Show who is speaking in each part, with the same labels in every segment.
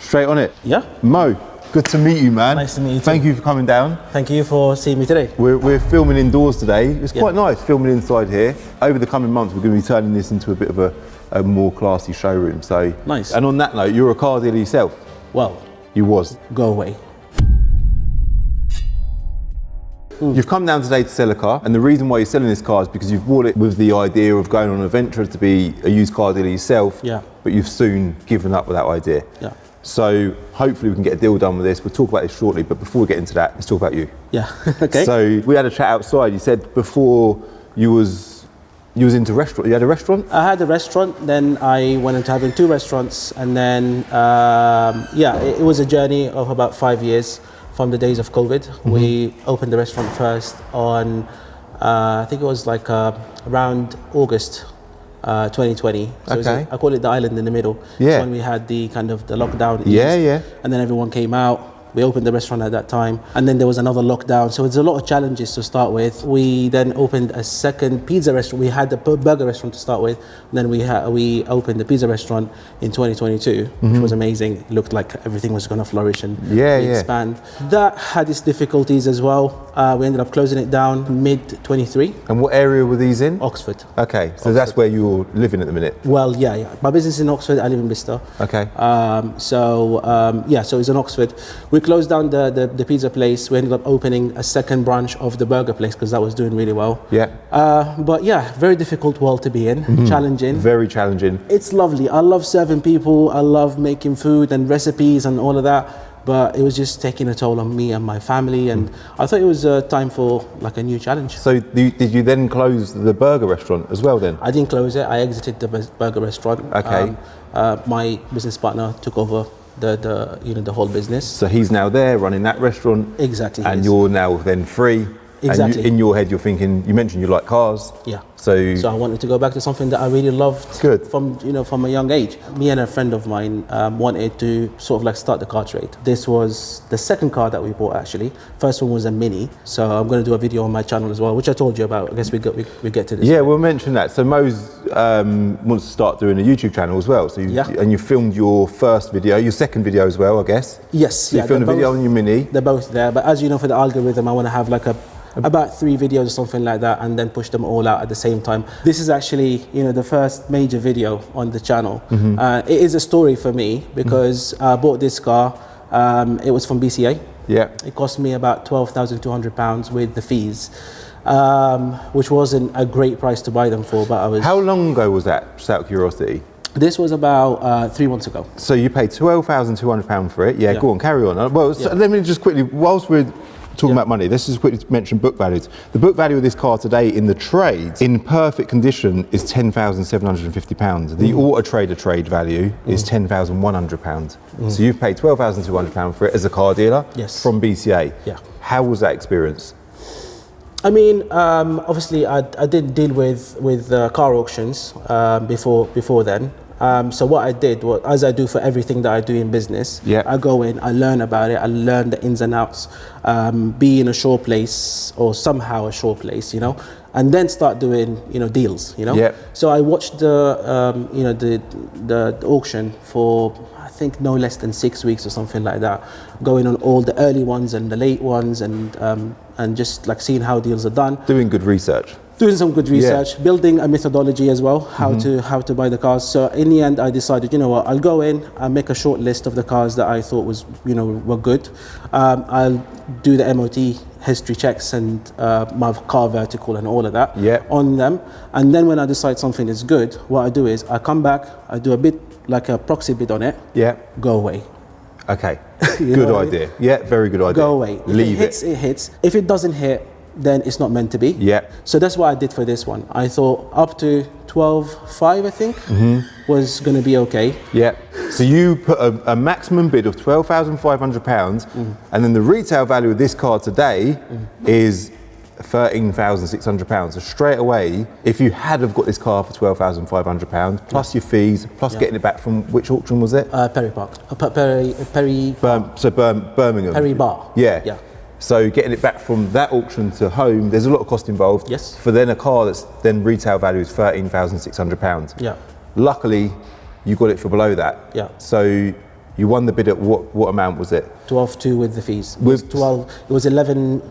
Speaker 1: Straight on it.
Speaker 2: Yeah.
Speaker 1: Mo, good to meet you, man.
Speaker 2: Nice to meet you too.
Speaker 1: Thank you for coming down.
Speaker 2: Thank you for seeing me today.
Speaker 1: We're filming indoors today. It's quite nice filming inside here. Over the coming months, we're going to be turning this into a bit of a more classy showroom. So
Speaker 2: nice.
Speaker 1: And on that note, you're a car dealer yourself.
Speaker 2: Well,
Speaker 1: you was.
Speaker 2: Go away.
Speaker 1: You've come down today to sell a car, and the reason why you're selling this car is because you've bought it with the idea of going on a venture to be a used car dealer yourself, but you've soon given up with that idea.
Speaker 2: Yeah.
Speaker 1: So hopefully we can get a deal done with this. We'll talk about this shortly, but before we get into that, let's talk about you.
Speaker 2: Yeah, okay.
Speaker 1: So we had a chat outside. You said before you was into restaurant. You had a restaurant?
Speaker 2: I had a restaurant, then I went into having 2 restaurants, and then it was a journey of about 5 years. From the days of COVID, we opened the restaurant first on, I think it was like around August 2020. So
Speaker 1: okay.
Speaker 2: I call it the island in the middle.
Speaker 1: Yeah.
Speaker 2: So when we had the kind of the lockdown.
Speaker 1: Yeah.
Speaker 2: And then everyone came out. We opened the restaurant at that time, and then there was another lockdown. So it's a lot of challenges to start with. We then opened a second pizza restaurant. We had the burger restaurant to start with, and then we opened the pizza restaurant in 2022, which was amazing. It looked like everything was going to flourish and expand. That had its difficulties as well. We ended up closing it down mid-23.
Speaker 1: And what area were these in?
Speaker 2: Oxford.
Speaker 1: Okay, so that's where you're living at the minute?
Speaker 2: Well, yeah. My business is in Oxford. I live in Bicester.
Speaker 1: Okay.
Speaker 2: So it's in Oxford. We closed down the pizza place. We ended up opening a second branch of the burger place because that was doing really well.
Speaker 1: Yeah.
Speaker 2: But yeah, very difficult world to be in. Challenging.
Speaker 1: Very challenging.
Speaker 2: It's lovely. I love serving people. I love making food and recipes and all of that. But it was just taking a toll on me and my family, and I thought it was time for like a new challenge.
Speaker 1: So did you then close the burger restaurant as well then?
Speaker 2: I didn't close it. I exited the burger restaurant.
Speaker 1: Okay.
Speaker 2: My business partner took over the whole business.
Speaker 1: So he's now there running that restaurant.
Speaker 2: Exactly.
Speaker 1: And you're now then free.
Speaker 2: Exactly.
Speaker 1: And in your head you're thinking, you mentioned you like cars.
Speaker 2: Yeah.
Speaker 1: So
Speaker 2: I wanted to go back to something that I really loved.
Speaker 1: Good.
Speaker 2: From a young age. Me and a friend of mine wanted to sort of like start the car trade. This was the second car that we bought actually. First one was a Mini. So I'm going to do a video on my channel as well, which I told you about. I guess we get to this.
Speaker 1: Yeah, we'll mention that. So Mo's wants to start doing a YouTube channel as well. So and you filmed your first video, your second video as well, I guess.
Speaker 2: Yes.
Speaker 1: So you filmed a video on your Mini.
Speaker 2: They're both there, but as you know, for the algorithm, I want to have like about 3 videos or something like that, and then push them all out at the same time. This is actually, the first major video on the channel. It is a story for me because I bought this car. It was from BCA.
Speaker 1: Yeah.
Speaker 2: It cost me about £12,200 with the fees, which wasn't a great price to buy them for. But I was.
Speaker 1: How long ago was that? Just out of curiosity.
Speaker 2: This was about 3 months ago.
Speaker 1: So you paid £12,200 for it. Yeah. Go on, carry on. Well, so let me just quickly, whilst we're talking about money, let's just quickly mention book values. The book value of this car today in the trade, in perfect condition, is £10,750. The Auto Trader trade value is £10,100. So you've paid £12,200 for it as a car dealer from BCA.
Speaker 2: Yeah.
Speaker 1: How was that experience?
Speaker 2: I mean, obviously I did deal with car auctions before then. So what I did was, as I do for everything that I do in business, I go in, I learn about it, I learn the ins and outs, be in a sure place or somehow a sure place, and then start doing, deals, So I watched the auction for, I think, no less than 6 weeks or something like that, going on all the early ones and the late ones, and just like seeing how deals are done.
Speaker 1: Doing good research.
Speaker 2: Doing some good research, building a methodology as well, how to buy the cars. So in the end, I decided, I'll go in and make a short list of the cars that I thought were good. I'll do the MOT history checks and my car vertical and all of that on them. And then when I decide something is good, what I do is I come back, I do a bit like a proxy bid on it. Yeah. Go away.
Speaker 1: Okay. Good idea. Yeah, very good idea.
Speaker 2: Go away. If
Speaker 1: Leave
Speaker 2: it hits, it hits. If it doesn't hit, then it's not meant to be.
Speaker 1: Yeah.
Speaker 2: So that's what I did for this one. I thought up to 12.5, I think, was going to be okay.
Speaker 1: Yeah. So you put a maximum bid of £12,500, and then the retail value of this car today is £13,600. So straight away, if you had have got this car for £12,500 plus your fees, plus getting it back from which auction was it?
Speaker 2: Perry Park.
Speaker 1: Birmingham.
Speaker 2: Perry Bar.
Speaker 1: Yeah.
Speaker 2: Yeah.
Speaker 1: So getting it back from that auction to home, there's a lot of cost involved.
Speaker 2: Yes.
Speaker 1: For then a car that's then retail value is £13,600.
Speaker 2: Yeah.
Speaker 1: Luckily, you got it for below that.
Speaker 2: Yeah.
Speaker 1: So You won the bid at what amount was it?
Speaker 2: 12.2 with the fees.
Speaker 1: With
Speaker 2: 12, it was 11.6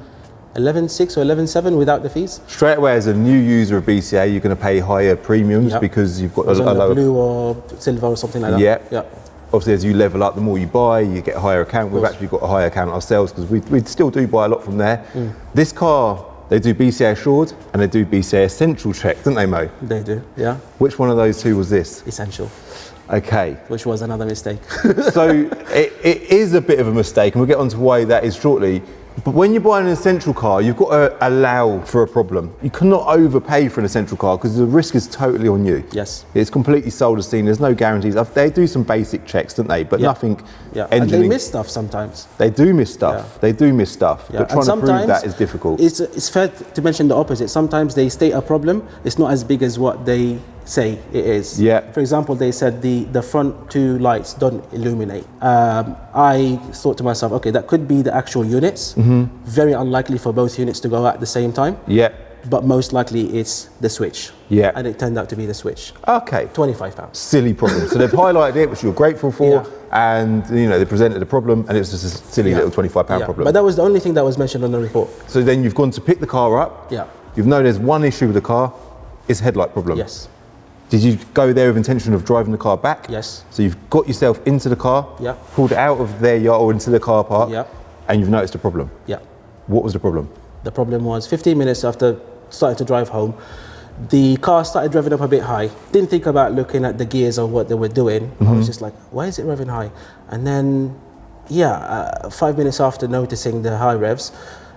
Speaker 2: or 11.7 without the fees.
Speaker 1: Straight away, as a new user of BCA, you're going to pay higher premiums because you've got a lower
Speaker 2: blue or silver or something like that.
Speaker 1: Yeah. Obviously, as you level up, the more you buy, you get a higher account. We've actually got a higher account ourselves because we still do buy a lot from there. This car, they do BCA Assured and they do BCA Essential check, don't they, Mo?
Speaker 2: They do, yeah.
Speaker 1: Which one of those two was this?
Speaker 2: Essential.
Speaker 1: Okay.
Speaker 2: Which was another mistake.
Speaker 1: So it is a bit of a mistake, and we'll get on to why that is shortly. But when you're buying an essential car, you've got to allow for a problem. You cannot overpay for an essential car because the risk is totally on you.
Speaker 2: Yes.
Speaker 1: It's completely sold as seen. There's no guarantees. They do some basic checks, don't they? But nothing.
Speaker 2: Yeah. And they miss stuff sometimes.
Speaker 1: They do miss stuff.
Speaker 2: Yeah.
Speaker 1: They do miss stuff.
Speaker 2: Yeah.
Speaker 1: But trying to prove that is difficult.
Speaker 2: It's fair to mention the opposite. Sometimes they state a problem. It's not as big as what they say it is.
Speaker 1: Yeah.
Speaker 2: For example, they said the front two lights don't illuminate. I thought to myself, okay, that could be the actual units. Very unlikely for both units to go out at the same time.
Speaker 1: Yeah.
Speaker 2: But most likely it's the switch.
Speaker 1: Yeah.
Speaker 2: And it turned out to be the switch.
Speaker 1: Okay.
Speaker 2: £25.
Speaker 1: Silly problem. So they've highlighted it, which you're grateful for, and they presented a problem, and it was just a silly little £25 problem.
Speaker 2: But that was the only thing that was mentioned on the report.
Speaker 1: So then you've gone to pick the car up.
Speaker 2: Yeah.
Speaker 1: You've known there's one issue with the car. It's a headlight problem.
Speaker 2: Yes.
Speaker 1: Did you go there with intention of driving the car back?
Speaker 2: Yes.
Speaker 1: So you've got yourself into the car,
Speaker 2: Yeah.
Speaker 1: pulled it out of their yard or into the car park,
Speaker 2: Yeah.
Speaker 1: and you've noticed a problem.
Speaker 2: Yeah.
Speaker 1: What was the problem?
Speaker 2: The problem was 15 minutes after starting to drive home, the car started revving up a bit high. Didn't think about looking at the gears or what they were doing. I was just like, why is it revving high? And then, 5 minutes after noticing the high revs,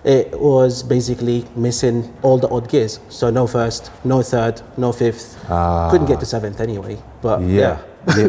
Speaker 2: it was basically missing all the odd gears. So no first, no third, no fifth. Couldn't get to seventh anyway. But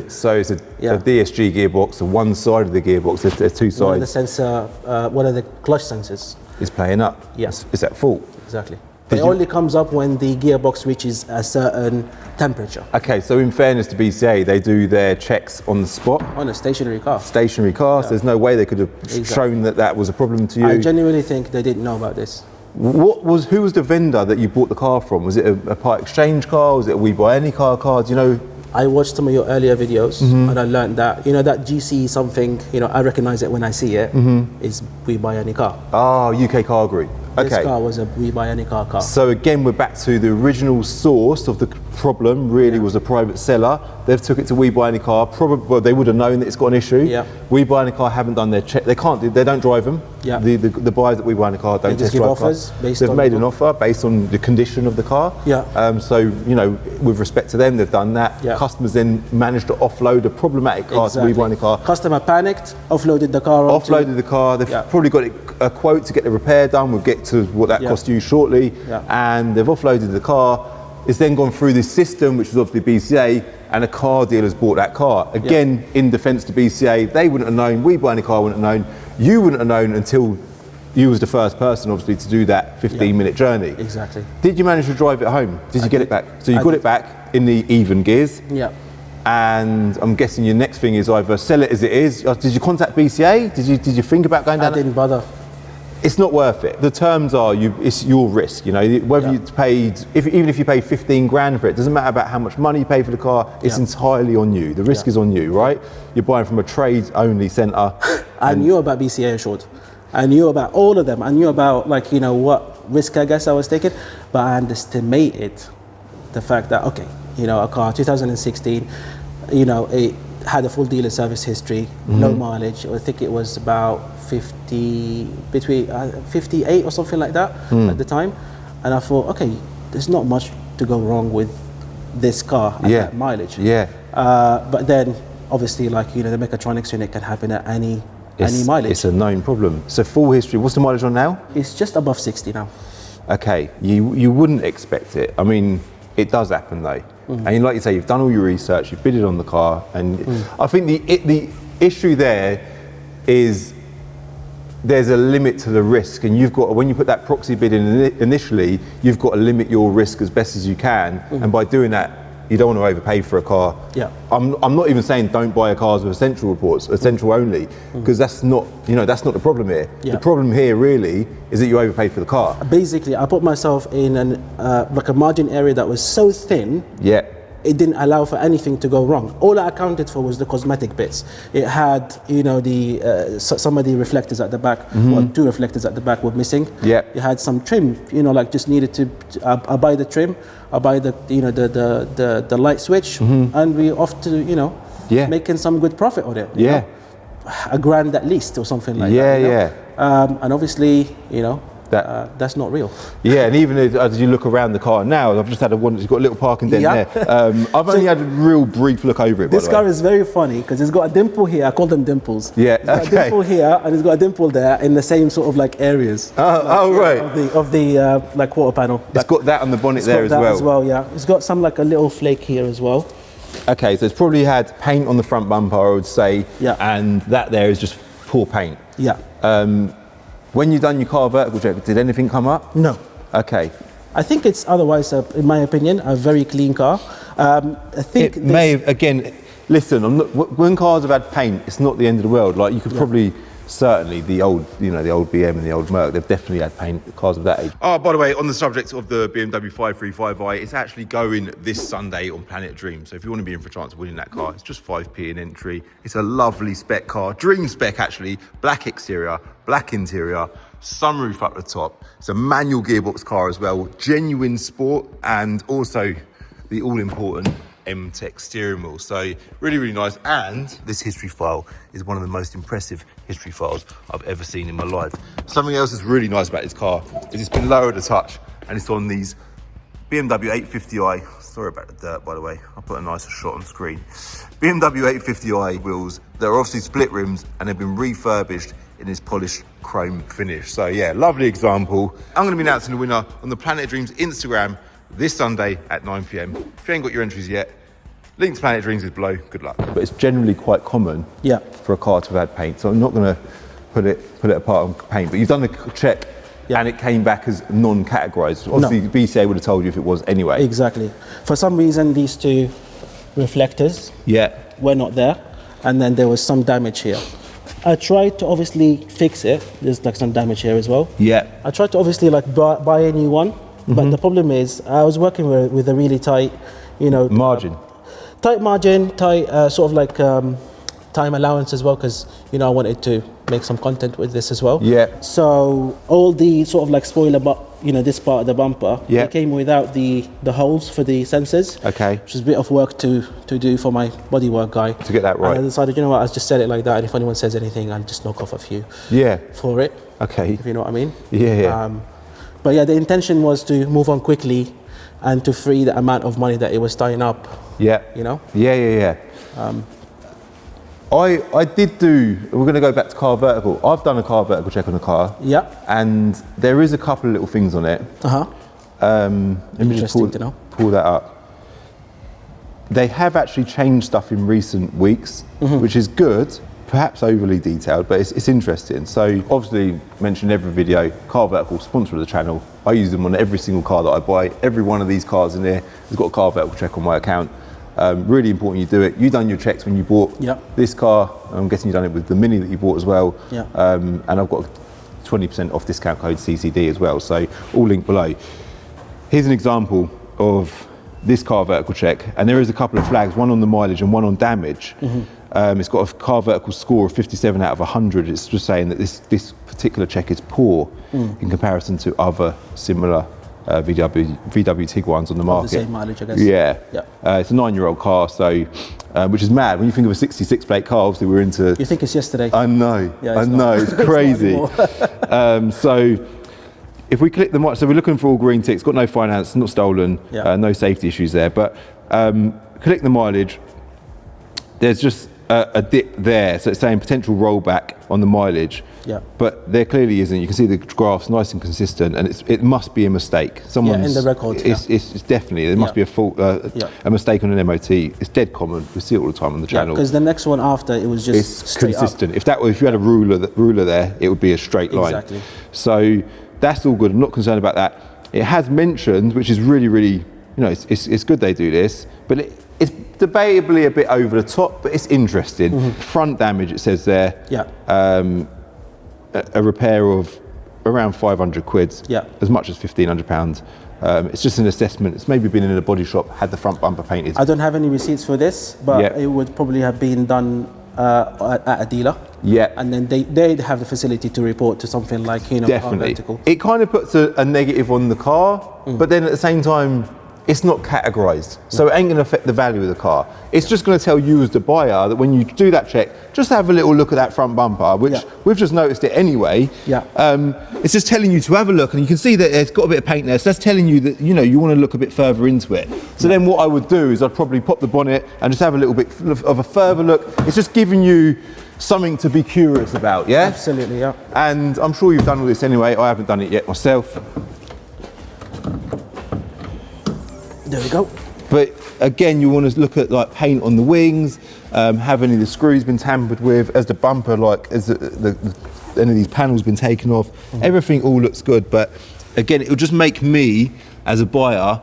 Speaker 1: So it's a DSG gearbox, so one side of the gearbox, there's two sides.
Speaker 2: one of the sensor, one of the clutch sensors.
Speaker 1: Is playing up.
Speaker 2: Yes.
Speaker 1: It's at fault.
Speaker 2: Exactly. It only comes up when the gearbox reaches a certain temperature.
Speaker 1: Okay, so in fairness to BCA, they do their checks on the spot.
Speaker 2: On a stationary car.
Speaker 1: Stationary cars, there's no way they could have shown that was a problem to you.
Speaker 2: I genuinely think they didn't know about this.
Speaker 1: Who was the vendor that you bought the car from? Was it a part exchange car? Was it a We Buy Any Car card? Do you know?
Speaker 2: I watched some of your earlier videos and I learned that, that GC something, I recognize it when I see it, is We Buy Any Car.
Speaker 1: UK Car Group. Okay.
Speaker 2: This car was a We Buy Any Car car.
Speaker 1: So again, we're back to the original source of the problem, really was a private seller. They've took it to We Buy Any Car. Probably, well, they would have known that it's got an issue.
Speaker 2: Yeah.
Speaker 1: We Buy Any Car haven't done their check. They don't drive them.
Speaker 2: Yeah.
Speaker 1: The buyers that We Buy Any Car don't
Speaker 2: just
Speaker 1: test
Speaker 2: give
Speaker 1: drive
Speaker 2: offers
Speaker 1: cars.
Speaker 2: based
Speaker 1: They've
Speaker 2: on
Speaker 1: made an offer based on the condition of the car.
Speaker 2: Yeah.
Speaker 1: So, with respect to them, they've done that.
Speaker 2: Yeah.
Speaker 1: Customers then managed to offload a problematic car to We Buy Any Car.
Speaker 2: Customer panicked, offloaded the car.
Speaker 1: Offloaded the car. They've probably got a quote to get the repair done. We'll get to what that cost you shortly.
Speaker 2: Yeah.
Speaker 1: And they've offloaded the car. It's then gone through this system, which is obviously BCA, and a car dealer's bought that car. Again, in defence to BCA, they wouldn't have known, We Buy Any Car wouldn't have known, you wouldn't have known until you was the first person, obviously, to do that 15-minute journey.
Speaker 2: Exactly.
Speaker 1: Did you manage to drive it home? Did you get it back? So you got it back in the even gears.
Speaker 2: Yeah.
Speaker 1: And I'm guessing your next thing is either sell it as it is. Did you contact BCA? Did you think about going down?
Speaker 2: I didn't bother.
Speaker 1: It's not worth it. The terms are it's your risk. Whether you paid, even if you pay 15 grand for it, doesn't matter about how much money you pay for the car. It's entirely on you. The risk is on you, right? You're buying from a trades-only centre.
Speaker 2: I knew about BCA Assured. I knew about all of them. I knew about what risk I guess I was taking, but I underestimated the fact that a car 2016, it had a full dealer service history, no mileage. I think it was about 58 or something like that at the time, and I thought, okay, there's not much to go wrong with this car at that mileage. But then obviously the mechatronics unit can happen at any mileage.
Speaker 1: It's a known problem. So full history, what's the mileage on now?
Speaker 2: It's just above 60 now.
Speaker 1: Okay, you wouldn't expect it. I mean, it does happen though. And like you say, you've done all your research, you've bidded on the car, and I think the issue there is there's a limit to the risk, and when you put that proxy bid in initially, you've got to limit your risk as best as you can, and by doing that, you don't want to overpay for a car.
Speaker 2: Yeah.
Speaker 1: I'm not even saying don't buy cars with essential reports, essential only, because that's not the problem here.
Speaker 2: Yeah.
Speaker 1: The problem here really is that you overpaid for the car.
Speaker 2: Basically, I put myself in a margin area that was so thin.
Speaker 1: Yeah.
Speaker 2: it didn't allow for anything to go wrong. All I accounted for was the cosmetic bits. It had, you know, some of the reflectors at the back, well, 2 reflectors at the back were missing.
Speaker 1: Yeah.
Speaker 2: It had some trim, you know, like just needed to, I buy the trim, I buy the, you know, the light switch, and we off to, you know, making some good profit on it. You know? $1,000 at least or something like that. You know? And obviously, you know, that's not real.
Speaker 1: Yeah, and even as you look around the car now, I've just had one that's got a little parking dent there. I've only had a real brief look over it.
Speaker 2: This car is very funny because it's got a dimple here. I call them dimples.
Speaker 1: Yeah,
Speaker 2: it's got a dimple here and it's got a dimple there in the same sort of like areas.
Speaker 1: Right.
Speaker 2: Of the like quarter panel.
Speaker 1: It's got that on the bonnet there as well.
Speaker 2: As well, yeah. It's got some like a little flake here as well.
Speaker 1: Okay, so it's probably had paint on the front bumper, I would say.
Speaker 2: Yeah.
Speaker 1: And that there is just poor paint.
Speaker 2: Yeah.
Speaker 1: When you done your car vertical check, did anything come up?
Speaker 2: No.
Speaker 1: Okay.
Speaker 2: I think it's otherwise, in my opinion, a very clean car. I think
Speaker 1: it may have, again, listen, when cars have had paint, it's not the end of the world. Like you could probably, certainly the old, you know, the old BM and the old Merc, they've definitely had paint, cars of that age. Oh, by the way, on the subject of the BMW 535i, it's actually going this Sunday on Planet Dream. So if you want to be in for a chance of winning that car, it's just 5p in entry. It's a lovely spec car, dream spec actually, black exterior, black interior, sunroof up the top. It's a manual gearbox car as well, genuine sport, and also the all-important M-Tech steering wheel. So really, really nice. And this history file is one of the most impressive history files I've ever seen in my life. Something else that's really nice about this car is it's been lowered a touch, and it's on these BMW 850i. Sorry about the dirt, by the way. I'll put a nicer shot on screen. BMW 850i wheels. They're obviously split rims and they've been refurbished in this polished chrome finish. So yeah, lovely example. I'm going to be announcing the winner on the Planet Dreams Instagram this Sunday at 9 p.m. If you ain't got your entries yet, link to Planet Dreams is below. Good luck. But it's generally quite common for a car to have had paint, so I'm not going to put it apart on paint. But you've done the check and it came back as non-categorised. Obviously, the BCA would have told you if it was anyway.
Speaker 2: Exactly. For some reason, these 2 reflectors were not there, and then there was some damage here. I tried to obviously fix it. There's like some damage here as well. Yeah. I tried to obviously like buy a new one, but the problem is I was working with a really tight, you know,
Speaker 1: margin.
Speaker 2: Tight margin, tight sort of like time allowance as well, because you know I wanted to make some content with this as well. Yeah. So all the sort of like spoiler, you know, this part of the bumper, it came without the holes for the sensors. Okay. Which is a bit of work to do for my bodywork guy. To get that right. And I decided, you know what, I'll just set it like that, and if anyone says anything, I'll just knock off a few. For it. Okay. If you know what I mean. But yeah, the intention was to move on quickly and to free the amount of money that it was tying up. You know.
Speaker 1: I did do, we're going to go back to car vertical. I've done a car vertical check on the car. And there is a couple of little things on it. Let me just pull that up. They have actually changed stuff in recent weeks, which is good. Perhaps overly detailed, but it's interesting. So obviously mentioned every video, car vertical, sponsor of the channel. I use them on every single car that I buy. Every one of these cars in there has got a car vertical check on my account. Really important you do it. You done your checks when you bought this car. I'm guessing you done it with the Mini that you bought as well. And I've got a 20% off discount code CCD as well. So all linked below. Here's an example of this car vertical check, and there is a couple of flags, one on the mileage and one on damage. It's got a car vertical score of 57 out of 100. It's just saying that this particular check is poor in comparison to other similar VW Tiguan's on the market.
Speaker 2: The same mileage, I guess.
Speaker 1: It's a 9-year-old car, so which is mad. When you think of a 66 plate car, obviously we're into...
Speaker 2: You think it's yesterday.
Speaker 1: I know, I know, it's crazy. So if we click the... So we're looking for all green ticks, got no finance, not stolen, no safety issues there, but click the mileage, there's just a dip there, so it's saying potential rollback on the mileage, but there clearly isn't. You can see the graph's nice and consistent, and it must be a mistake. Someone's
Speaker 2: in the record.
Speaker 1: It's definitely, there must be a fault, a mistake on an MOT. It's dead common. We see it all the time on the channel.
Speaker 2: Because the next one after, it was just straight
Speaker 1: consistent. Up. If you had a ruler there, it would be a straight line. Exactly. So that's all good. I'm not concerned about that. It has mentioned, which is really, really, you know, it's good they do this, but it's debatably a bit over the top, but it's interesting. Front damage, it says there. A repair of around 500 quid. As much as £1,500. It's just an assessment. It's maybe been in a body shop, had the front bumper painted.
Speaker 2: I don't have any receipts for this, but
Speaker 1: Yeah.
Speaker 2: it would probably have been done at a dealer.
Speaker 1: Yeah.
Speaker 2: And then they'd have the facility to report to something like, you know,
Speaker 1: Definitely.
Speaker 2: vertical.
Speaker 1: It kind of puts a negative on the car, but then at the same time, it's not categorized. So it ain't going to affect the value of the car. It's just going to tell you as the buyer that when you do that check, just have a little look at that front bumper, which we've just noticed it anyway.
Speaker 2: Yeah.
Speaker 1: It's just telling you to have a look, and you can see that it's got a bit of paint there. So that's telling you that, you know, you want to look a bit further into it. So then what I would do is I'd probably pop the bonnet and just have a little bit of a further look. It's just giving you something to be curious about, yeah?
Speaker 2: Absolutely, yeah.
Speaker 1: And I'm sure you've done all this anyway. I haven't done it yet myself.
Speaker 2: There we go.
Speaker 1: But again, you want to look at like paint on the wings, have any of the screws been tampered with, as the bumper, like as any of these panels been taken off. Everything all looks good, but again, it will just make me as a buyer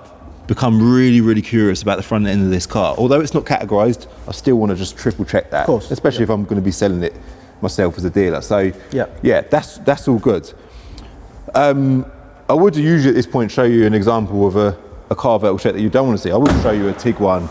Speaker 1: become really, really curious about the front end of this car. Although it's not categorized, I still want to just triple check that,
Speaker 2: Of course,
Speaker 1: especially if I'm going to be selling it myself as a dealer. So yeah, that's all good. I would usually at this point show you an example of a car vertical check that you don't want to see. I would show you a Tiguan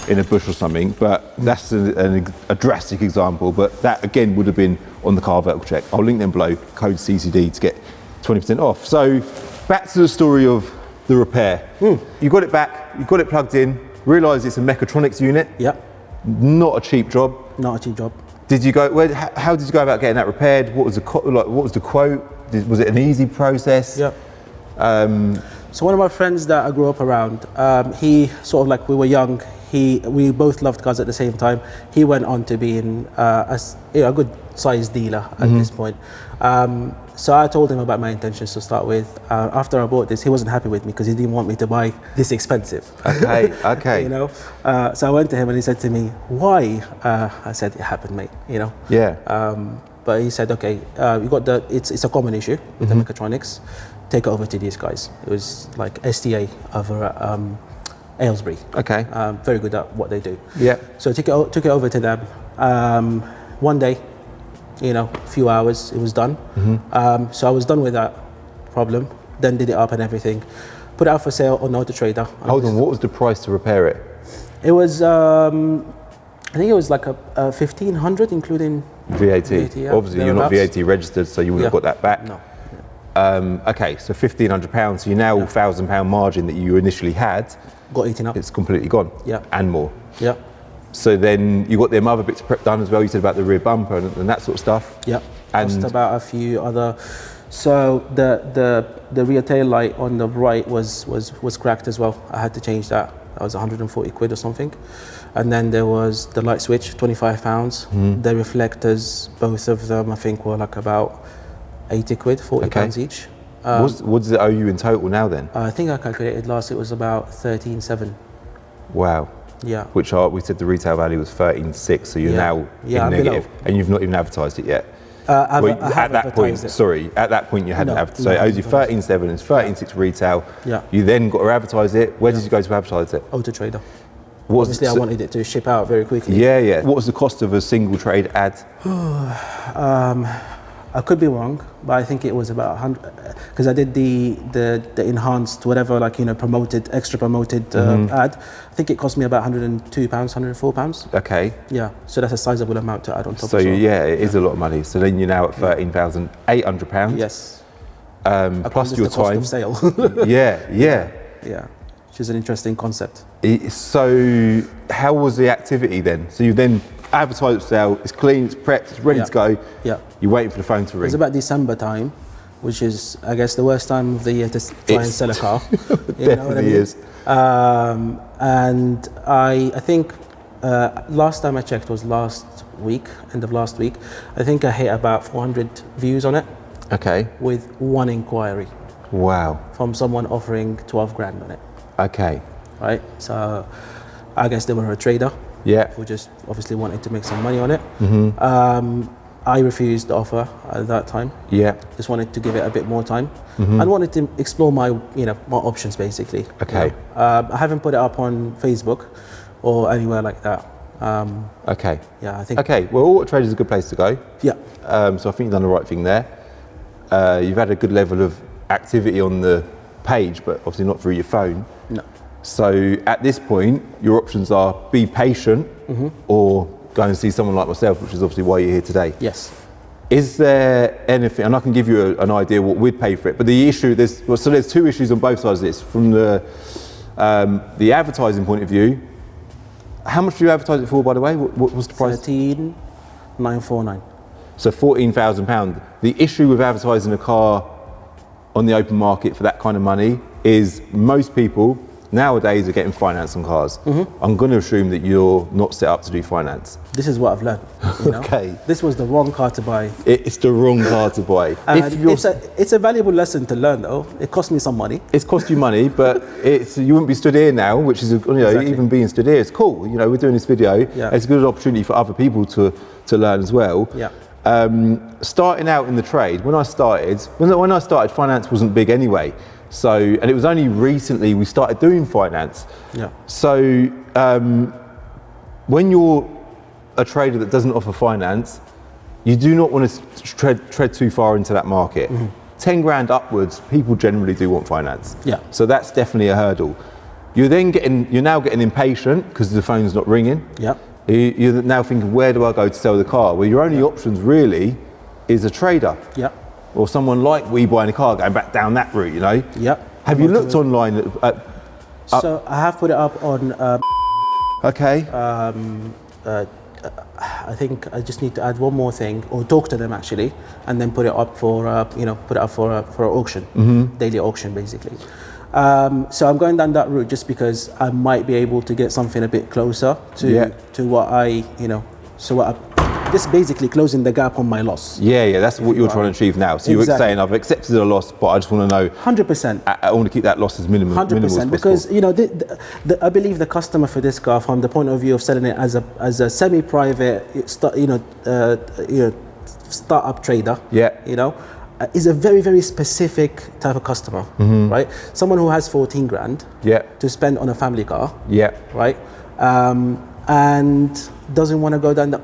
Speaker 1: in a bush or something, but that's a drastic example. But that again would have been on the car vertical check. I'll link them below, code CCD to get 20% off. So back to the story of the repair. You got it back, you got it plugged in, realised it's a mechatronics unit.
Speaker 2: Yeah.
Speaker 1: Not a cheap job.
Speaker 2: Not a cheap job.
Speaker 1: Did you go? How did you go about getting that repaired? What was the quote? Was it an easy process?
Speaker 2: Yeah. So one of my friends that I grew up around, he sort of like, we were young, we both loved cars at the same time. He went on to being a good sized dealer at this point. So I told him about my intentions to start with. After I bought this, he wasn't happy with me because he didn't want me to buy this expensive.
Speaker 1: Okay.
Speaker 2: You know, so I went to him and he said to me, "Why?" I said, "It happened, mate." You know.
Speaker 1: Yeah.
Speaker 2: But he said, "Okay, you got it's a common issue with the mechatronics. Take it over to these guys." It was like STA over at Aylesbury.
Speaker 1: Okay.
Speaker 2: Very good at what they do.
Speaker 1: Yeah.
Speaker 2: So I took it over to them. One day, you know, a few hours, it was done. So I was done with that problem, then did it up and everything. Put it out for sale on Auto Trader.
Speaker 1: Hold on, what was the price to repair it?
Speaker 2: It was, I think it was like a 1,500 including
Speaker 1: VAT.
Speaker 2: yeah,
Speaker 1: Obviously you're not VAT registered, so you wouldn't have got that back.
Speaker 2: No.
Speaker 1: Okay, so £1,500, so you're now £1,000 margin that you initially had.
Speaker 2: Got eaten up.
Speaker 1: It's completely gone.
Speaker 2: Yeah.
Speaker 1: And more.
Speaker 2: Yeah.
Speaker 1: So then you got them other bits of prep done as well. You said about the rear bumper and that sort of stuff.
Speaker 2: Yeah.
Speaker 1: And
Speaker 2: Just about a few other. So the rear tail light on the right was cracked as well. I had to change that. That was 140 quid or something. And then there was the light switch, £25. The reflectors, both of them, I think were like about 80 quid, £40 each.
Speaker 1: what does it owe you in total now then?
Speaker 2: I think I calculated last, it was about 13.7.
Speaker 1: Wow.
Speaker 2: Yeah.
Speaker 1: Which we said the retail value was 13.6, so you're now in
Speaker 2: I'm
Speaker 1: negative.
Speaker 2: below.
Speaker 1: And you've not even advertised it yet.
Speaker 2: I
Speaker 1: At that point, sorry, at that point you hadn't advertised. So it owes you 13.7, it's 13.6 retail.
Speaker 2: Yeah.
Speaker 1: You then got to advertise it. Where did you go to advertise it?
Speaker 2: Auto Trader.
Speaker 1: What
Speaker 2: Obviously, I wanted it to ship out very quickly.
Speaker 1: Yeah. What was the cost of a single trade ad?
Speaker 2: I could be wrong, but I think it was about 100, because I did the enhanced, whatever, like, you know, extra promoted ad. I think it cost me about £102, £104.
Speaker 1: Okay.
Speaker 2: Yeah, so that's a sizable amount to add on top.
Speaker 1: So yeah, it is a lot of money. So then you're now at £13,800.
Speaker 2: Yes.
Speaker 1: Plus your
Speaker 2: the cost
Speaker 1: time.
Speaker 2: of sale.
Speaker 1: Yeah.
Speaker 2: Yeah, which is an interesting concept.
Speaker 1: So how was the activity then? So you then advertise for sale, it's clean, it's prepped, it's ready to go.
Speaker 2: Yeah.
Speaker 1: You're waiting for the phone to ring.
Speaker 2: It's about December time, which is, I guess, the worst time of the year to try and sell a car. You know what I mean?
Speaker 1: is.
Speaker 2: And I think last time I checked was last week, end of last week. I think I hit about 400 views on it.
Speaker 1: Okay.
Speaker 2: With one inquiry.
Speaker 1: Wow.
Speaker 2: From someone offering 12 grand on it.
Speaker 1: Okay.
Speaker 2: Right. So I guess they were a trader.
Speaker 1: Yeah.
Speaker 2: Who just obviously wanted to make some money on it. I refused the offer at that time.
Speaker 1: Yeah.
Speaker 2: Just wanted to give it a bit more time, and wanted to explore my options basically.
Speaker 1: Okay.
Speaker 2: You know? I haven't put it up on Facebook or anywhere like that.
Speaker 1: Okay.
Speaker 2: Yeah, I think.
Speaker 1: Okay. Well, Auto Trader is a good place to go.
Speaker 2: Yeah.
Speaker 1: So I think you've done the right thing there. You've had a good level of activity on the page, but obviously not through your phone.
Speaker 2: No.
Speaker 1: So at this point, your options are be patient or go and see someone like myself, which is obviously why you're here today.
Speaker 2: Yes.
Speaker 1: Is there anything, and I can give you an idea what we'd pay for it, but the issue, there's two issues on both sides of this. From the advertising point of view, how much do you advertise it for, by the way? What was the price?
Speaker 2: 13,949.
Speaker 1: So £14,000. The issue with advertising a car on the open market for that kind of money is most people nowadays are getting finance on cars. I'm going to assume that you're not set up to do finance.
Speaker 2: This is what I've learned. You know?
Speaker 1: Okay.
Speaker 2: This was the wrong car to buy.
Speaker 1: It's the wrong car to buy.
Speaker 2: It's a valuable lesson to learn, though. It cost me some money.
Speaker 1: It's cost you money, but you wouldn't be stood here now, which is,
Speaker 2: Exactly.
Speaker 1: even being stood here, it's cool. We're doing this video.
Speaker 2: Yeah.
Speaker 1: It's a good opportunity for other people to learn as well.
Speaker 2: Yeah.
Speaker 1: Starting out in the trade, when I started, finance wasn't big anyway. So, and it was only recently we started doing finance.
Speaker 2: Yeah.
Speaker 1: So, when you're a trader that doesn't offer finance, you do not want to tread too far into that market. 10 grand upwards, people generally do want finance.
Speaker 2: Yeah.
Speaker 1: So that's definitely a hurdle. You're now getting impatient because the phone's not ringing.
Speaker 2: Yeah.
Speaker 1: You're now thinking, where do I go to sell the car? Well, your only options really is a trader.
Speaker 2: Yeah.
Speaker 1: Or someone like We Buying a Car going back down that route,
Speaker 2: Yeah.
Speaker 1: Have you looked online
Speaker 2: So I have put it up on.
Speaker 1: Okay.
Speaker 2: I think I just need to add one more thing, or talk to them actually, and then put it up for for auction, daily auction basically. So I'm going down that route just because I might be able to get something a bit closer to what this basically closing the gap on my loss.
Speaker 1: Yeah, that's what you're trying to achieve now. So you're saying I've accepted a loss, but I just want to know.
Speaker 2: 100%.
Speaker 1: I want to keep that loss as minimal.
Speaker 2: 100%, because I believe the customer for this car, from the point of view of selling it as a semi-private, startup trader. Is a very, very specific type of customer, right? Someone who has 14 grand to spend on a family car, right? And doesn't want to go down the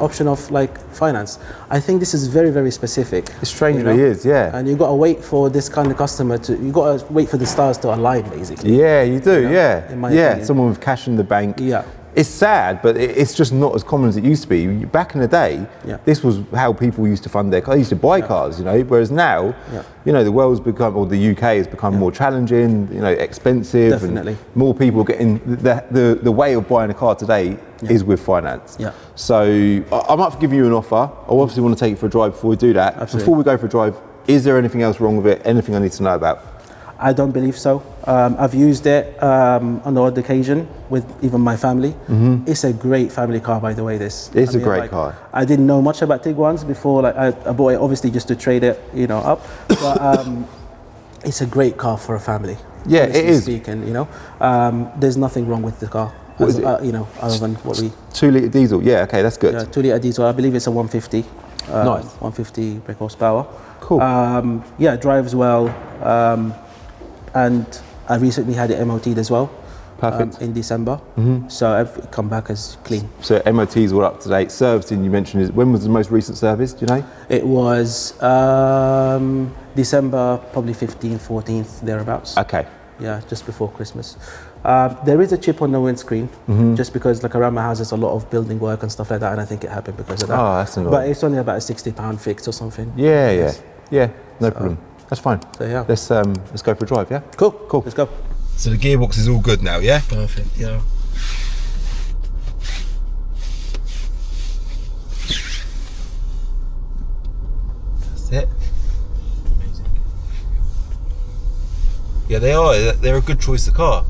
Speaker 2: option of like finance. I think this is very, very specific.
Speaker 1: It strangely is, yeah.
Speaker 2: And you've got to wait for this kind of customer you've got to wait for the stars to align, basically.
Speaker 1: Yeah, you do,
Speaker 2: in my opinion.
Speaker 1: Someone with cash in the bank.
Speaker 2: Yeah.
Speaker 1: It's sad, but it's just not as common as it used to be. Back in the day, this was how people used to fund their cars. They used to buy cars, whereas now, the world's become, or the UK has become more challenging, expensive.
Speaker 2: Definitely.
Speaker 1: And more people getting, the way of buying a car today is with finance.
Speaker 2: Yeah.
Speaker 1: So I might give you an offer. I obviously want to take it for a drive before we do that.
Speaker 2: Absolutely.
Speaker 1: Before we go for a drive, is there anything else wrong with it? Anything I need to know about?
Speaker 2: I don't believe so. I've used it on the odd occasion with even my family. It's a great family car, by the way.
Speaker 1: It's a great car.
Speaker 2: I didn't know much about Tiguan's before. I bought it obviously just to trade it, up. But it's a great car for a family.
Speaker 1: Yeah, it is.
Speaker 2: Speaking, there's nothing wrong with the car.
Speaker 1: What is it?
Speaker 2: Other than what we.
Speaker 1: 2 litre diesel. Yeah, okay, that's good.
Speaker 2: Yeah, 2 litre diesel. I believe it's a 150.
Speaker 1: Nice.
Speaker 2: 150 brake horsepower.
Speaker 1: Cool.
Speaker 2: It drives well. And I recently had it MOT'd as well.
Speaker 1: Perfect.
Speaker 2: In December. So I've come back as clean.
Speaker 1: So MOTs were up to date. Servicing, you mentioned, when was the most recent service? Do you know?
Speaker 2: It was December, probably 15th, 14th, thereabouts.
Speaker 1: Okay.
Speaker 2: Yeah, just before Christmas. There is a chip on the windscreen, just because around my house there's a lot of building work and stuff like that, and I think it happened because of that.
Speaker 1: Oh, that's annoying.
Speaker 2: But it's only about a £60 fix or something.
Speaker 1: Yeah, no problem. That's fine.
Speaker 2: So yeah.
Speaker 1: Let's go for a drive, yeah?
Speaker 2: Cool. Let's go.
Speaker 1: So the gearbox is all good now, yeah?
Speaker 2: Perfect, yeah.
Speaker 1: That's it. Amazing. Yeah, they are. They're a good choice of car.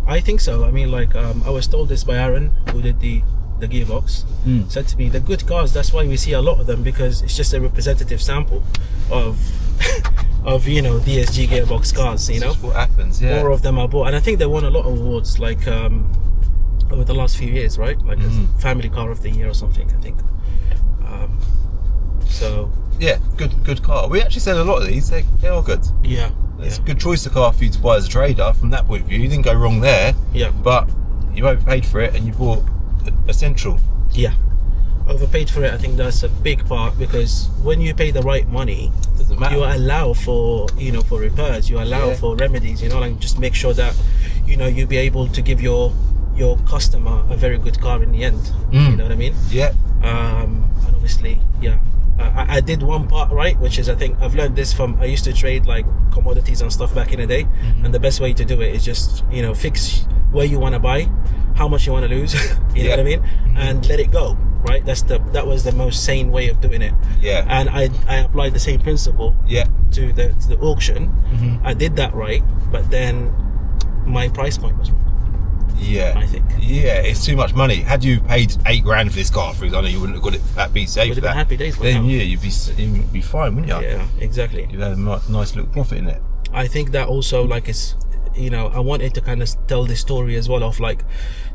Speaker 2: I think so. I mean, I was told this by Aaron, who did the gearbox. Said to me, they're good cars. That's why we see a lot of them, because it's just a representative sample of DSG gearbox cars.
Speaker 1: That's just what happens. Yeah.
Speaker 2: More of them are bought, and I think they won a lot of awards over the last few years, right? A family car of the year or something, I think. So
Speaker 1: yeah, good car. We actually sell a lot of these. They are good.
Speaker 2: Yeah.
Speaker 1: It's a good choice of car for you to buy as a trader. From that point of view, you didn't go wrong there. Yeah. But you overpaid for it, and you bought essential.
Speaker 2: Yeah. Overpaid for it. I think that's a big part, because when you pay the right money,
Speaker 1: doesn't matter.
Speaker 2: You allow for, for repairs, you allow for remedies, like just make sure that, you'll be able to give your customer a very good car in the end. You know what I mean?
Speaker 1: Yeah.
Speaker 2: And obviously, I did one part right, which is, I think I've learned this from, I used to trade like commodities and stuff back in the day, and the best way to do it is just, fix where you want to buy, how much you want to lose, you know what I mean, and let it go, right? That was the most sane way of doing it.
Speaker 1: Yeah.
Speaker 2: And I applied the same principle to the auction. I did that right, but then my price point was wrong.
Speaker 1: Yeah,
Speaker 2: I think.
Speaker 1: Yeah, it's too much money. Had you paid $8,000 for this car, for example, you wouldn't have got it at BCA for that.
Speaker 2: Happy days.
Speaker 1: Then you'd be fine, wouldn't you?
Speaker 2: Yeah, exactly.
Speaker 1: You'd have a nice little profit in it.
Speaker 2: I think that also, like, it's, I wanted to kind of tell this story as well of like,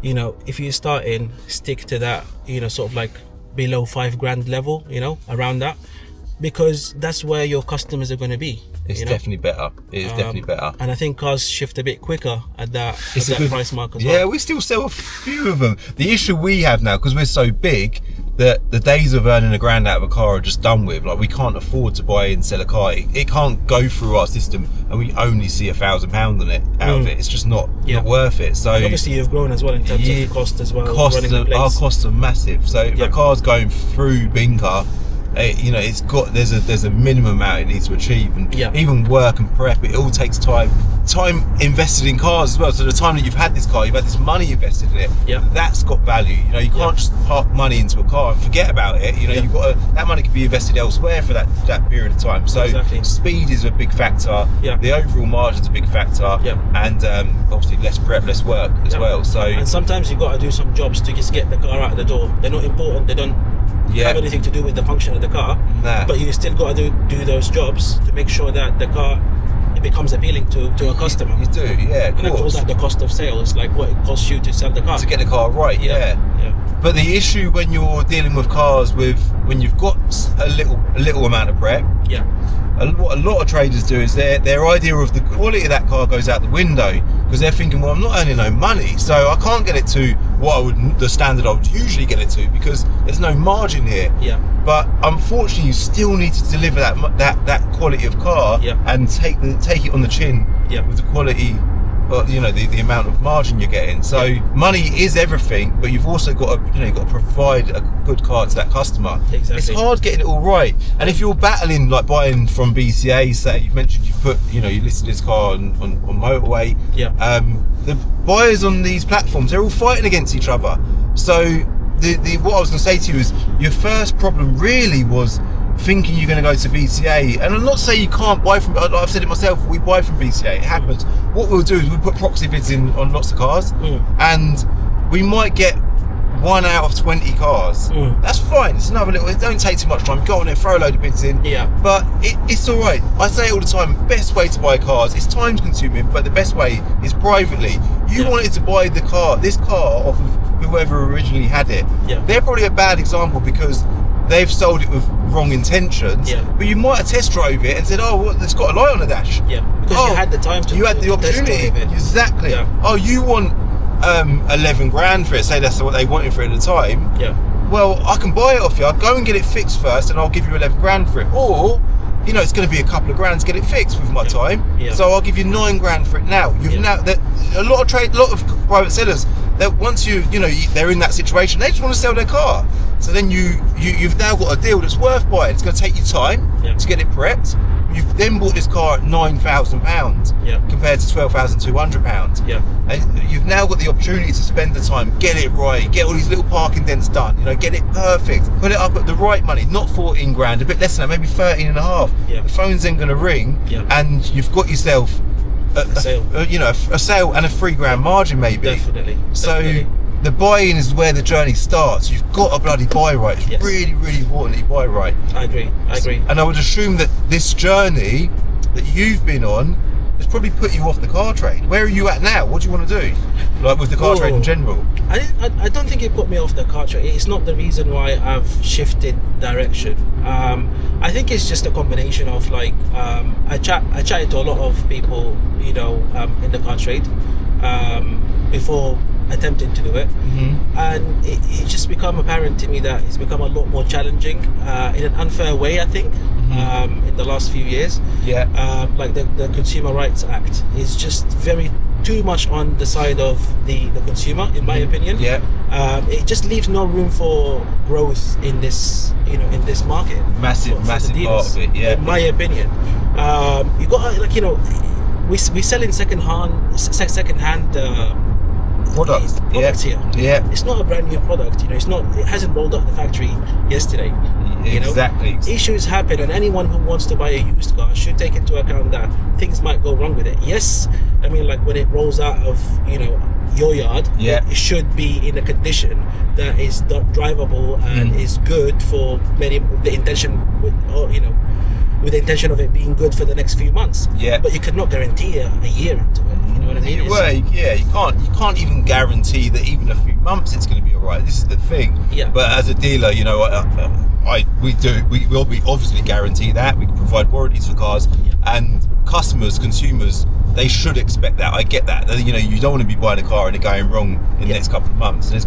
Speaker 2: if you're starting, stick to that, sort of like below $5,000 level, around that, because that's where your customers are going to be.
Speaker 1: It's definitely better. It is definitely better.
Speaker 2: And I think cars shift a bit quicker at that price mark as well.
Speaker 1: Yeah, we still sell a few of them. The issue we have now, because we're so big, that the days of earning $1,000 out of a car are just done with. Like, we can't afford to buy and sell a car. It can't go through our system, and we only see £1,000 on it out of it. It's just not worth it. So
Speaker 2: and obviously you've grown as well in terms of cost as well.
Speaker 1: Our costs are massive. So if a car's going through Binker, it's got there's a minimum amount it needs to achieve, and even work and prep, it all takes time invested in cars as well. So the time that you've had this car, you've had this money invested in it, that's got value. You can't just park money into a car and forget about it. You've got that money can be invested elsewhere for that period of time. So speed is a big factor. The overall margin's a big factor. And obviously less prep, less work as well. So,
Speaker 2: and sometimes you've got to do some jobs to just get the car out of the door. They're not important, they don't have anything to do with the function of the car, but you still got to do those jobs to make sure that the car, it becomes appealing to a customer.
Speaker 1: You do, yeah, of course.
Speaker 2: And it calls that the cost of sale. It's like what it costs you to sell the car,
Speaker 1: to get the car right. But the issue when you're dealing with cars when you've got a little amount of prep, what a lot of traders do is their idea of the quality of that car goes out the window, because they're thinking, well, I'm not earning no money, so I can't get it to the standard I would usually get it to, because there's no margin here. But unfortunately, you still need to deliver that quality of car and take it on the chin with the quality. But the amount of margin you're getting. So money is everything, but you've also got to provide a good car to that customer.
Speaker 2: Exactly.
Speaker 1: It's hard getting it all right. And if you're battling, like buying from BCA, say you mentioned you listed this car on motorway. The buyers on these platforms, they're all fighting against each other. So what I was going to say to you is, your first problem really was thinking you're going to go to BCA, and I'm not saying you can't buy from. I've said it myself. We buy from BCA. It happens. What we'll do is we put proxy bids in on lots of cars, and we might get 1 out of 20 cars. That's fine. It's another little. It don't take too much time. Go on there, throw a load of bids in. But it's all right. I say it all the time. Best way to buy cars. It's time consuming, but the best way is privately. You wanted to buy this car off of whoever originally had it. They're probably a bad example because they've sold it with wrong intentions, but you might have test drove it and said, oh, well, it's got a light on the dash.
Speaker 2: Because you had the time to.
Speaker 1: You had the opportunity. Exactly. Oh, you want $11,000 for it. Say that's what they wanted for it at the time. Well, I can buy it off you. I'll go and get it fixed first, and I'll give you $11,000 for it. Or, it's going to be a couple of grand to get it fixed with my time. So I'll give you $9,000 for it now. You've now that a lot of private sellers, that once they're in that situation, they just want to sell their car. So then you've now got a deal that's worth buying. It's going to take you time to get it prepped. You've then bought this car at £9,000 compared to £12,200. And you've now got the opportunity to spend the time, get it right, get all these little parking dents done, get it perfect, put it up at the right money, not $14,000, a bit less than that, maybe 13.5. The phone's then going to ring, and you've got yourself a sale, a sale and a £3,000 margin maybe.
Speaker 2: Definitely.
Speaker 1: So the buy-in is where the journey starts. You've got to bloody buy right. It's really, really important that you buy right.
Speaker 2: I agree.
Speaker 1: And I would assume that this journey that you've been on has probably put you off the car trade. Where are you at now? What do you want to do, like with the car trade in general?
Speaker 2: I don't think it put me off the car trade. It's not the reason why I've shifted direction. I think it's just a combination of like I chatted to a lot of people, in the car trade before attempting to do it, and it just become apparent to me that it's become a lot more challenging in an unfair way, I think. in the last few years. Like the Consumer Rights Act is just too much on the side of the consumer, in my opinion. It just leaves no room for growth in this market.
Speaker 1: Massive part of it.
Speaker 2: In my opinion, you got we sell in second-hand products here. It's not a brand new product. It hasn't rolled out the factory yesterday.
Speaker 1: Exactly.
Speaker 2: Issues happen, and anyone who wants to buy a used car should take into account that things might go wrong with it. Yes, I mean, like when it rolls out of your yard, it should be in a condition that is drivable and is good for with the intention with the intention of it being good for the next few months. But you could not guarantee a year into it. You know what I mean?
Speaker 1: You can't even guarantee that even a few months it's going to be alright. This is the thing. But as a dealer, we will be obviously guarantee that we can provide warranties for cars, and consumers, they should expect that. I get that. You don't want to be buying a car and it going wrong in the next couple of months. And there's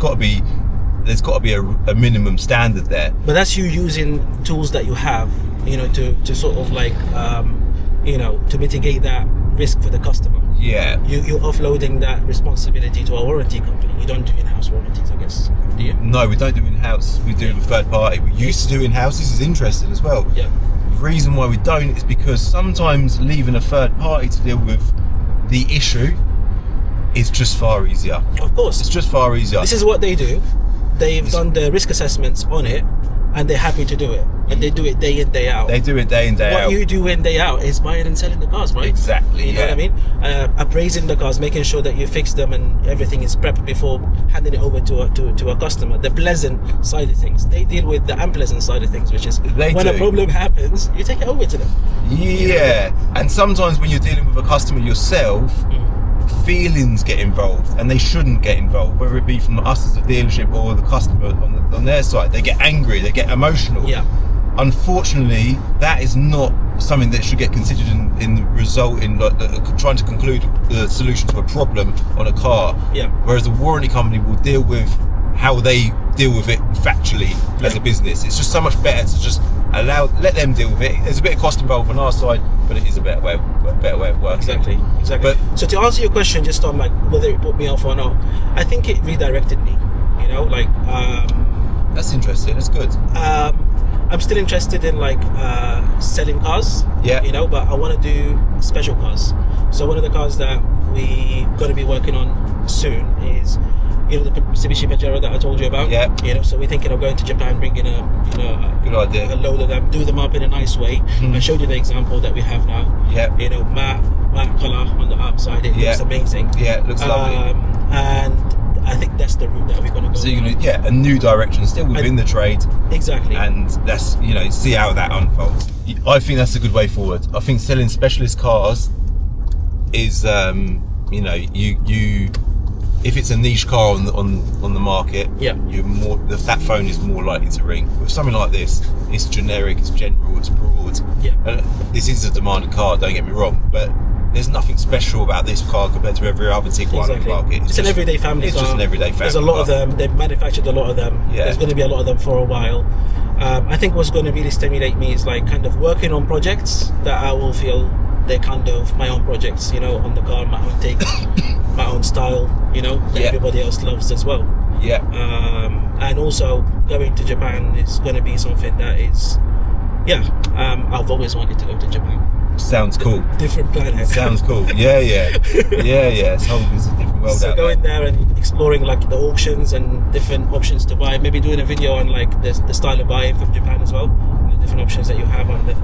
Speaker 1: got to be a minimum standard there.
Speaker 2: But that's you using tools that you have, to sort of like, to mitigate that risk for the customer. You're offloading that responsibility to a warranty company. You don't do in-house warranties, I guess, do you?
Speaker 1: No, we don't do in-house. We do third party. We used to do in-house. This is interesting as well. The reason why we don't is because sometimes leaving a third party to deal with the issue is just far easier.
Speaker 2: Of course.
Speaker 1: It's just far easier.
Speaker 2: This is what they do. They've done the risk assessments on it, and they're happy to do it. And they do it day in, day out.
Speaker 1: They do it day in, day out.
Speaker 2: What you do in, day out is buying and selling the cars, right?
Speaker 1: Exactly.
Speaker 2: You know what I mean? Appraising the cars, making sure that you fix them and everything is prepped before handing it over to a customer. The pleasant side of things. They deal with the unpleasant side of things, which is when a problem happens, you take it over to them.
Speaker 1: And sometimes when you're dealing with a customer yourself, feelings get involved, and they shouldn't get involved, whether it be from us as a dealership or the customer on their side. They get angry, they get emotional. Unfortunately, that is not something that should get considered in the result in trying to conclude the solution to a problem on a car. Whereas the warranty company will deal with how they deal with it factually as a business. It's just so much better to just let them deal with it. There's a bit of cost involved on our side, but it is a better way of working.
Speaker 2: Exactly. But so to answer your question, just on like whether it put me off or not, I think it redirected me.
Speaker 1: That's interesting. That's good.
Speaker 2: I'm still interested in like selling cars. But I want to do special cars. So one of the cars that we going to be working on soon is the Mitsubishi Pajero that I told you about. So we're thinking of going to Japan, bringing
Speaker 1: good idea,
Speaker 2: a load of them, do them up in a nice way. I showed you the example that we have now. Matte colour on the outside. It looks amazing.
Speaker 1: It looks lovely.
Speaker 2: And I think that's the route that we're going to go.
Speaker 1: So you're going to, a new direction, still within the trade.
Speaker 2: Exactly.
Speaker 1: And that's, see how that unfolds. I think that's a good way forward. I think selling specialist cars is, if it's a niche car on the market, that phone is more likely to ring. With something like this, it's generic, it's general, it's broad. And this is a demanded car, don't get me wrong, but there's nothing special about this car compared to every other Tiguan on the market.
Speaker 2: It's an everyday family car.
Speaker 1: It's just an everyday family car.
Speaker 2: There's a lot of them. They've manufactured a lot of them. There's going to be a lot of them for a while. I think what's going to really stimulate me is like kind of working on projects that I will feel they're kind of my own projects, on the car, my own take, my own style, that everybody else loves as well. And also going to Japan is going to be something that is, I've always wanted to go to Japan.
Speaker 1: Sounds cool.
Speaker 2: Different planet.
Speaker 1: Sounds cool. It's a different world.
Speaker 2: So going there and exploring like the auctions and different options to buy. Maybe doing a video on like the style of buying from Japan as well, and the different options that you have on in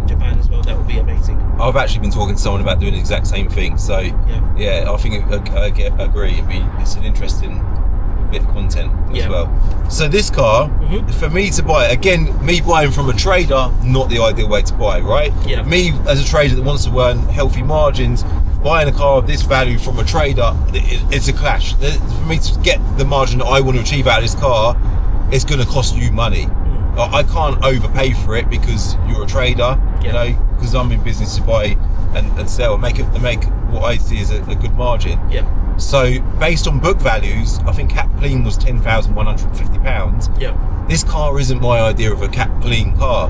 Speaker 2: Japan as well. That would be amazing.
Speaker 1: I've actually been talking to someone about doing the exact same thing. So I think I agree. It's an interesting bit of content as well. So this car, for me to buy, again, me buying from a trader, not the ideal way to buy, right? Me as a trader that wants to earn healthy margins, buying a car of this value from a trader, it's a clash. For me to get the margin that I want to achieve out of this car, it's going to cost you money. I can't overpay for it because you're a trader, because I'm in business to buy and sell and make what I see as a good margin. So based on book values, I think cap clean was £10,150. This car isn't my idea of a cap clean car.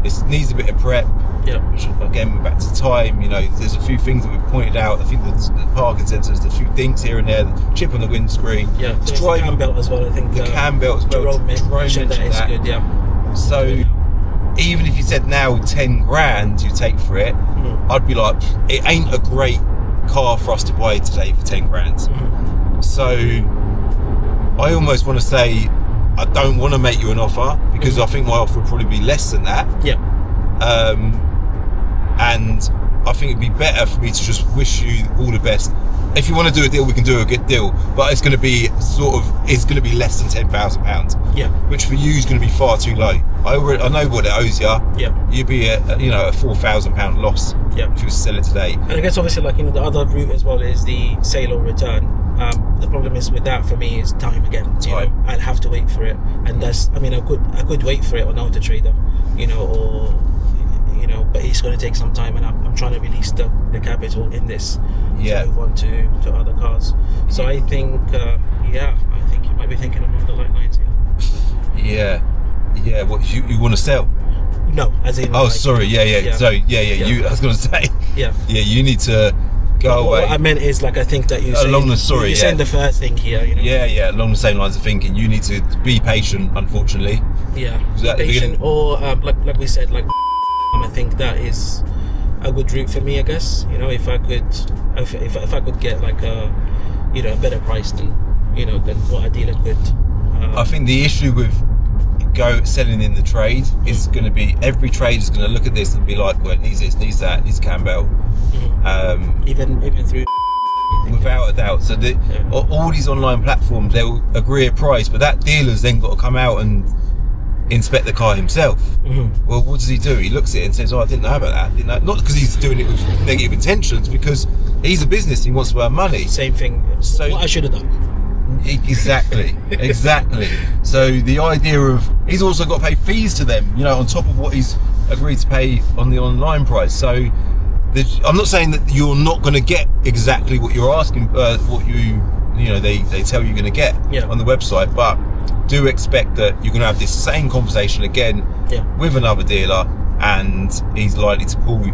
Speaker 1: It needs a bit of prep.
Speaker 3: Yeah.
Speaker 1: Which, again, we're back to time. You know, there's a few things that we've pointed out. I think the parking sensors, the few dinks here and there, the chip on the windscreen.
Speaker 3: Yeah. There's the cam belt as well. I think
Speaker 1: the cam belt as well.
Speaker 3: Jerome mentioned that is good. Yeah.
Speaker 1: So even if you said now 10 grand you take for it, I'd be like, it ain't a great car for us to buy today for 10 grand. So I almost want to say I don't want to make you an offer because I think my offer would probably be less than that.
Speaker 3: Yeah.
Speaker 1: And I think it'd be better for me to just wish you all the best. If you want to do a deal, we can do a good deal, but it's going to be it's going to be less than £10,000.
Speaker 3: Yeah.
Speaker 1: Which for you is going to be far too low. I know what it owes you.
Speaker 3: Yeah.
Speaker 1: You'd be a £4,000 loss.
Speaker 3: Yeah.
Speaker 1: If you were to sell it today.
Speaker 3: And I guess obviously, like, you know, the other route as well is the sale or return. The problem is with that for me is time again. You know, I'd have to wait for it, and that's, I mean, I could wait for it on Auto Trader, you know, or you know, but it's going to take some time, and I'm trying to release the capital in this to move on to other cars. So I think, I think you might be thinking along the right lines here.
Speaker 1: Yeah. What you want to sell?
Speaker 3: No, as in.
Speaker 1: Oh,
Speaker 3: like,
Speaker 1: sorry. Yeah. So you. I was going to say.
Speaker 3: Yeah.
Speaker 1: Yeah. You need to go away.
Speaker 3: What I meant is, like, I think that you're saying the first thing here. You know?
Speaker 1: Yeah. Along the same lines of thinking, you need to be patient. Unfortunately.
Speaker 3: Yeah. Be patient, or like we said, like. I think that is a good route for me, I guess. You know, if I could get like a better price than what a dealer could.
Speaker 1: I think the issue with selling in the trade is going to be every trade is going to look at this and be like, well, it needs this, needs that, needs a cam belt.
Speaker 3: Even through.
Speaker 1: Without a doubt. So all these online platforms, they'll agree a price, but that dealer's then got to come out and inspect the car himself. Well, what does he do? He looks at it and says, I didn't know about that. Didn't know. Not because he's doing it with negative intentions, because he's a business, he wants to earn money.
Speaker 3: Same thing. So what I should have done.
Speaker 1: Exactly. So the idea of, he's also got to pay fees to them, you know, on top of what he's agreed to pay on the online price. So I'm not saying that you're not going to get exactly what you're asking, what they tell you you're going to get on the website, but do expect that you're going to have this same conversation again with another dealer, and he's likely to pull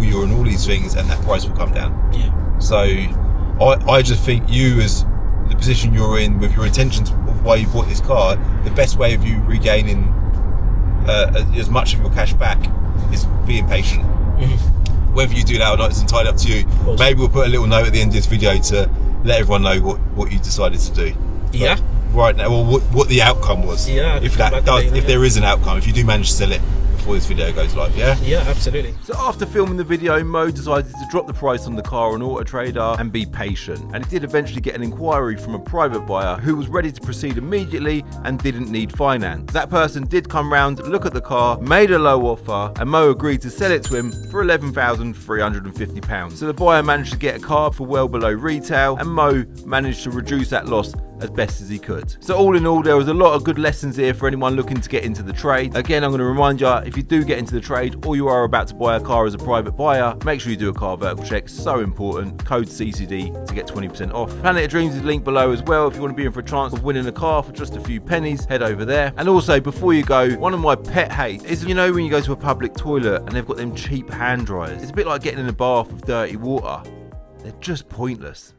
Speaker 1: you on all these things, and that price will come down. So I just think you, as the position you're in with your intentions of why you bought this car, the best way of you regaining as much of your cash back is being patient. Whether you do that or not, it's entirely up to you. Maybe we'll put a little note at the end of this video to let everyone know what you decided to do. Right now, or what the outcome was. If there is an outcome, if you do manage to sell it before this video goes live. Yeah,
Speaker 3: absolutely.
Speaker 1: So after filming the video, Mo decided to drop the price on the car on Auto Trader and be patient, and he did eventually get an inquiry from a private buyer who was ready to proceed immediately and didn't need finance. That person did come round, look at the car, made a low offer, and Mo agreed to sell it to him for £11,350. So the buyer managed to get a car for well below retail, and Mo managed to reduce that loss as best as he could. So all in all, there was a lot of good lessons here for anyone looking to get into the trade. Again, I'm going to remind you, if you do get into the trade or you are about to buy a car as a private buyer, make sure you do a car vertical check. So important. Code CCD to get 20% off. Planet of Dreams is linked below as well. If you want to be in for a chance of winning a car for just a few pennies, head over there. And also, before you go, one of my pet hates is, you know, when you go to a public toilet and they've got them cheap hand dryers. It's a bit like getting in a bath with dirty water. They're just pointless.